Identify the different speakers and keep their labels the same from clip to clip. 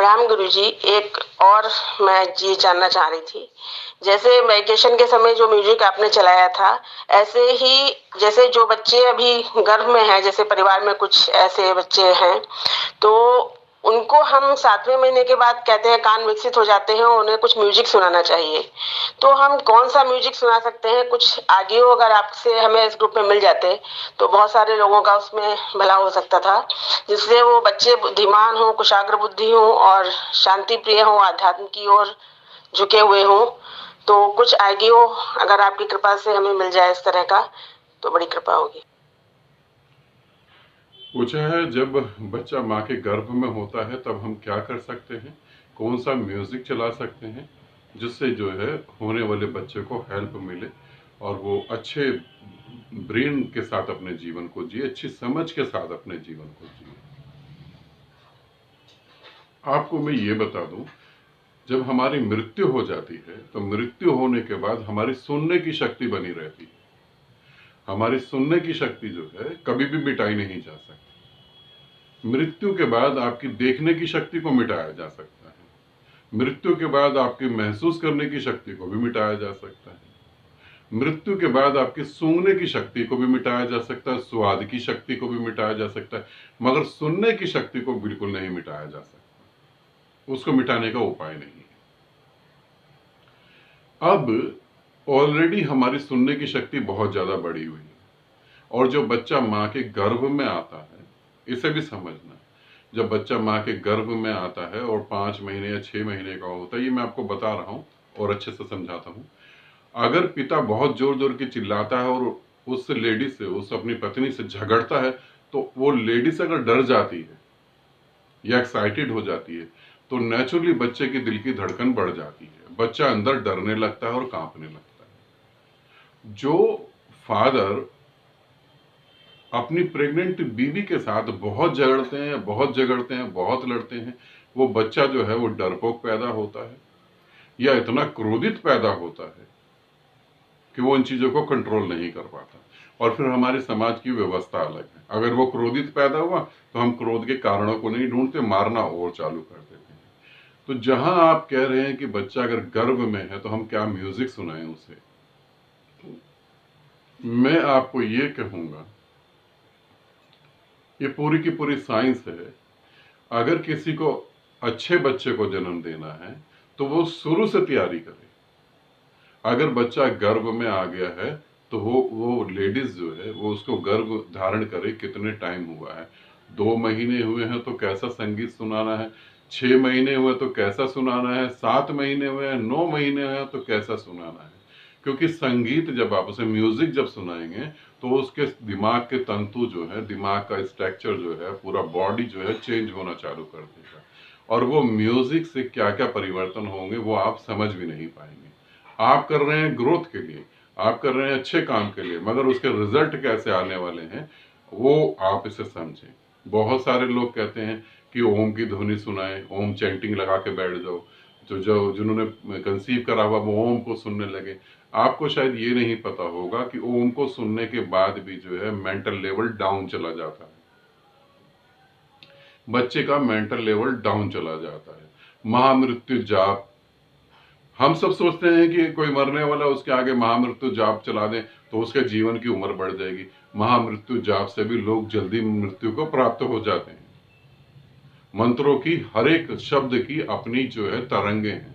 Speaker 1: प्रणाम गुरुजी। एक और मैं ये जानना चाह रही थी, जैसे वेकेशन के समय जो म्यूजिक आपने चलाया था, ऐसे ही जैसे जो बच्चे अभी गर्भ में हैं, जैसे परिवार में कुछ ऐसे बच्चे हैं, तो उनको हम 7वें महीने के बाद कहते हैं कान विकसित हो जाते हैं, उन्हें कुछ म्यूजिक सुनाना चाहिए। तो हम कौन सा म्यूजिक सुना सकते हैं? कुछ ऑडियो अगर आपसे हमें इस ग्रुप में मिल जाते तो बहुत सारे लोगों का उसमें भला हो सकता था, जिससे वो बच्चे बुद्धिमान हो, कुशाग्र बुद्धि हो और शांति प्रिय हो, आध्यात्म की ओर झुके हुए हो। तो कुछ ऑडियो अगर आपकी कृपा से हमें मिल जाए इस तरह का तो बड़ी कृपा होगी।
Speaker 2: पूछा है, जब बच्चा माँ के गर्भ में होता है तब हम क्या कर सकते हैं, कौन सा म्यूजिक चला सकते हैं जिससे जो है होने वाले बच्चे को हेल्प मिले और वो अच्छे ब्रेन के साथ अपने जीवन को जिए, अच्छी समझ के साथ अपने जीवन को जिए। आपको मैं ये बता दूं, जब हमारी मृत्यु हो जाती है तो मृत्यु होने के बाद हमारी सुनने की शक्ति बनी रहती है। हमारी सुनने की शक्ति जो है कभी भी मिटाई नहीं जा सकती। मृत्यु के बाद आपकी देखने की शक्ति को मिटाया जा सकता है। मृत्यु के बाद आपकी महसूस करने की शक्ति को भी मिटाया जा सकता है। मृत्यु के बाद आपकी सूंघने की शक्ति को भी मिटाया जा सकता है, स्वाद की शक्ति को भी मिटाया जा सकता है, मगर सुनने की शक्ति को बिल्कुल नहीं मिटाया जा सकता। उसको मिटाने का उपाय नहीं है। अब ऑलरेडी हमारी सुनने की शक्ति बहुत ज्यादा बढ़ी हुई है, और जो बच्चा माँ के गर्भ में आता है, इसे भी समझना, जब बच्चा माँ के गर्भ में आता है और 5 महीने या 6 महीने का होता है, ये मैं आपको बता रहा हूँ और अच्छे से समझाता हूँ। अगर पिता बहुत जोर जोर की चिल्लाता है और उस लेडी से, उस अपनी पत्नी से झगड़ता है, तो वो लेडीज अगर डर जाती है या एक्साइटेड हो जाती है तो नेचुरली बच्चे की दिल की धड़कन बढ़ जाती है, बच्चा अंदर डरने लगता है और कांपने लगता है। जो फादर अपनी प्रेग्नेंट बीवी के साथ बहुत झगड़ते हैं, बहुत झगड़ते हैं, बहुत लड़ते हैं, वो बच्चा जो है वो डरपोक पैदा होता है या इतना क्रोधित पैदा होता है कि वो इन चीजों को कंट्रोल नहीं कर पाता। और फिर हमारे समाज की व्यवस्था अलग है। अगर वो क्रोधित पैदा हुआ तो हम क्रोध के कारणों को नहीं ढूंढते, मारना और चालू कर देते हैं। तो जहां आप कह रहे हैं कि बच्चा अगर गर्भ में है तो हम क्या म्यूजिक सुनाएं उसे, मैं आपको ये कहूंगा, ये पूरी की पूरी साइंस है। अगर किसी को अच्छे बच्चे को जन्म देना है तो वो शुरू से तैयारी करे। अगर बच्चा गर्भ में आ गया है तो वो लेडीज जो है वो उसको गर्भ धारण करे कितने टाइम हुआ है, 2 महीने हुए हैं तो कैसा संगीत सुनाना है, 6 महीने हुए तो कैसा सुनाना है, 7 महीने हुए हैं, 9 महीने हुए हैं तो कैसा सुनाना है। क्योंकि संगीत जब आप उसे म्यूजिक जब सुनाएंगे तो उसके दिमाग के तंतु जो है, दिमाग का स्ट्रक्चर जो है, पूरा बॉडी जो है चेंज होना चालू कर देगा, और वो म्यूजिक से क्या क्या परिवर्तन होंगे वो आप समझ भी नहीं पाएंगे। आप कर रहे हैं ग्रोथ के लिए, आप कर रहे हैं अच्छे काम के लिए, मगर उसके रिजल्ट कैसे आने वाले हैं वो आप इसे समझें। बहुत सारे लोग कहते हैं कि ओम की ध्वनि सुनाएं, ओम चैंटिंग लगा के बैठ जाओ, जो जो जिन्होंने कंसीव करा हुआ वो ओम को सुनने लगे। आपको शायद ये नहीं पता होगा कि ओम को सुनने के बाद भी जो है मेंटल लेवल डाउन चला जाता है, बच्चे का मेंटल लेवल डाउन चला जाता है। महामृत्यु जाप, हम सब सोचते हैं कि कोई मरने वाला, उसके आगे महामृत्यु जाप चला दें तो उसके जीवन की उम्र बढ़ जाएगी। महामृत्यु जाप से भी लोग जल्दी मृत्यु को प्राप्त हो जाते हैं। मंत्रों की हर एक शब्द की अपनी जो है तरंगे हैं।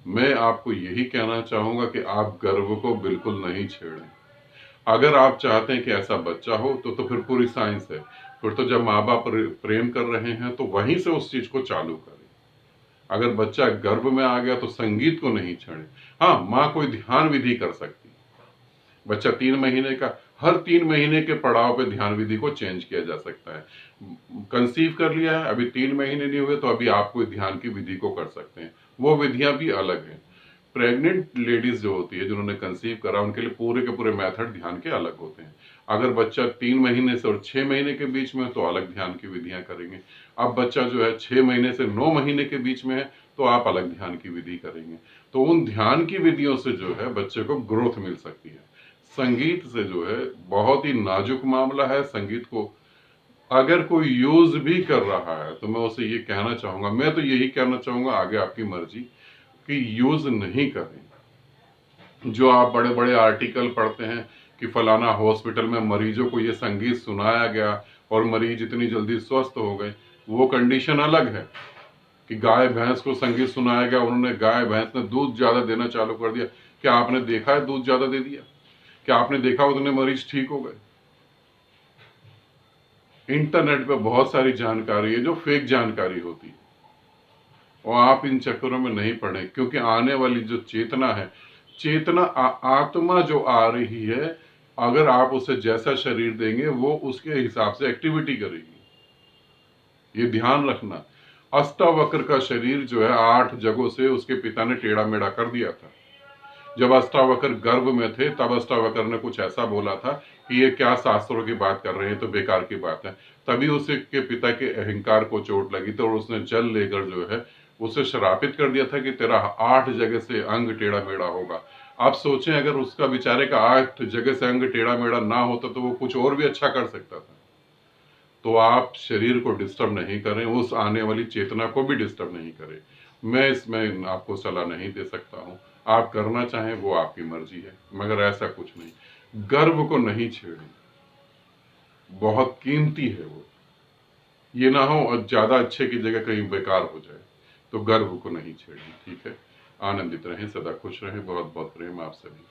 Speaker 2: मैं आपको यही कहना चाहूंगा कि आप गर्व को बिल्कुल नहीं छेड़ें। अगर आप चाहते हैं कि ऐसा बच्चा हो तो फिर पूरी साइंस है। फिर तो जब माँ बाप प्रेम कर रहे हैं तो वहीं से उस चीज को चालू करें। अगर बच्चा गर्भ में आ गया तो संगीत को नहीं छेड़े। हाँ, माँ कोई ध्यान विधि कर सकती है। बच्चा 3 महीने का, हर 3 महीने के पड़ाव पे ध्यान विधि को चेंज किया जा सकता है। कंसीव कर लिया है, अभी 3 महीने नहीं हुए तो अभी आप कोई ध्यान की विधि को कर सकते हैं, वो विधियां भी अलग हैं। प्रेग्नेंट लेडीज जो होती है, जिन्होंने कंसीव करा, उनके लिए पूरे के पूरे मेथड ध्यान के अलग होते हैं। अगर बच्चा 3 महीने से और 6 महीने के बीच में है तो अलग ध्यान की विधियां करेंगे। अब बच्चा जो है 6 महीने से 9 महीने के बीच में है तो आप अलग ध्यान की विधि करेंगे। तो उन ध्यान की विधियों से जो है बच्चे को ग्रोथ मिल सकती है। संगीत से जो है बहुत ही नाजुक मामला है, संगीत को अगर कोई यूज भी कर रहा है तो मैं उसे ये कहना चाहूंगा, मैं तो यही कहना चाहूंगा, आगे आपकी मर्जी, कि यूज नहीं करें। जो आप बड़े बड़े आर्टिकल पढ़ते हैं कि फलाना हॉस्पिटल में मरीजों को ये संगीत सुनाया गया और मरीज इतनी जल्दी स्वस्थ हो गए, वो कंडीशन अलग है कि गाय भैंस को संगीत सुनाया गया, उन्होंने गाय भैंस ने दूध ज्यादा देना चालू कर दिया। क्या आपने देखा है दूध ज्यादा दे दिया? क्या आपने देखा उतने मरीज ठीक हो गए? इंटरनेट पे बहुत सारी जानकारी है जो फेक जानकारी होती है, और आप इन चक्करों में नहीं पड़े, क्योंकि आने वाली जो चेतना है, चेतना आत्मा जो आ रही है, अगर आप उसे जैसा शरीर देंगे वो उसके हिसाब से एक्टिविटी करेगी। ये ध्यान रखना। अष्टावक्र का शरीर जो है 8 जगहों से उसके पिता ने टेढ़ा मेढ़ा कर दिया था। जब अष्टावक्र गर्भ में थे तब अष्टावक्र ने कुछ ऐसा बोला था कि ये क्या शास्त्रों की बात कर रहे हैं, तो बेकार की बात है। तभी उसके पिता के अहंकार को चोट लगी तो उसने जल लेकर जो है उसे श्रापित कर दिया था कि तेरा 8 जगह से अंग टेढ़ा मेढ़ा होगा। आप सोचें, अगर उसका बेचारे का 8 जगह से अंग टेढ़ा मेढ़ा ना होता तो वो कुछ और भी अच्छा कर सकता था। तो आप शरीर को डिस्टर्ब नहीं करें, उस आने वाली चेतना को भी डिस्टर्ब नहीं करें। मैं इसमें आपको सलाह नहीं दे सकता हूं। आप करना चाहें वो आपकी मर्जी है, मगर ऐसा कुछ नहीं। गर्व को नहीं छेड़ें, बहुत कीमती है वो। ये ना हो और ज्यादा अच्छे की जगह कहीं बेकार हो जाए, तो गर्व को नहीं छेड़ें। ठीक है, आनंदित रहें, सदा खुश रहें। बहुत बहुत प्रेम आप सभी।